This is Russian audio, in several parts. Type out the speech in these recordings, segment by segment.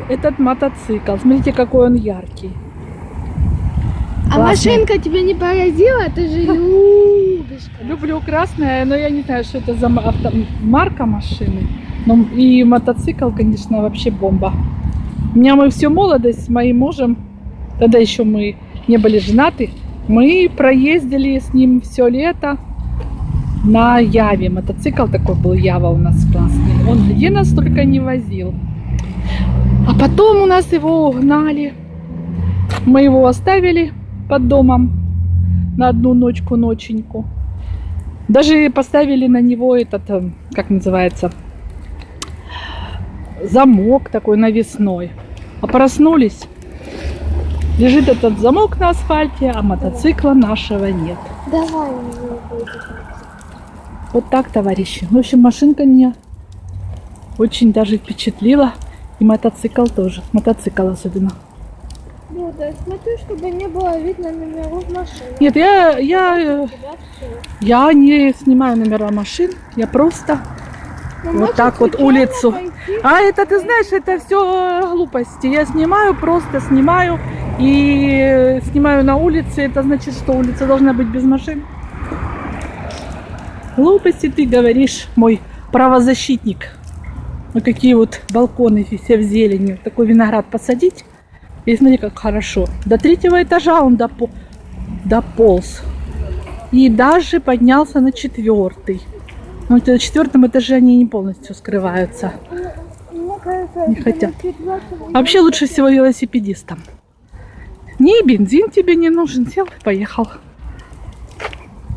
этот мотоцикл. Смотрите, какой он яркий. А Классный. машинка тебя не поразила? Ты же любишь. Люблю красное, но я не знаю, что это за марка машины. Но и мотоцикл, конечно, вообще бомба. У меня мы всю молодость с моим мужем, тогда еще мы не были женаты, мы проездили с ним все лето на Яве. Мотоцикл такой был, Ява у нас классный. Он где нас только не возил. А потом у нас его угнали. Мы его оставили под домом на одну ноченьку. Даже поставили на него этот, как называется, замок такой навесной. А проснулись, лежит этот замок на асфальте, а мотоцикла нашего нет. Давай. Вот так, товарищи. В общем, машинка меня очень даже впечатлила. И мотоцикл тоже. Мотоцикл особенно. Люда, смотри, чтобы не было видно номеров машин. Нет, я не снимаю номера машин. Я просто вот так вот улицу. А это, ты знаешь, это все глупости. Я снимаю, просто снимаю. И снимаю на улице. Это значит, что улица должна быть без машин. Глупости ты говоришь, мой правозащитник. Ну какие вот балконы все в зелени. Такой виноград посадить. И смотри, как хорошо. До 3-го этажа он дополз. И даже поднялся на 4-й. Но на 4-м этаже они не полностью скрываются. Не хотят. А вообще лучше всего велосипедистам. Ни бензин тебе не нужен. Сел и поехал.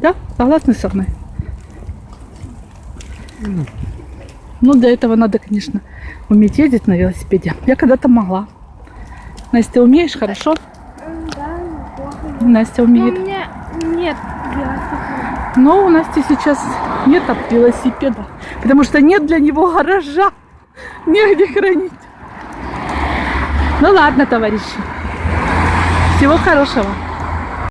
Да? Согласны со мной? Ну, для этого надо, конечно, уметь ездить на велосипеде. Я когда-то могла. Настя, умеешь хорошо? Да, неплохо. Настя Но умеет. у меня нет велосипеда. Но у Насти сейчас нет велосипеда, потому что нет для него гаража. Негде хранить. Ну ладно, товарищи. Всего хорошего.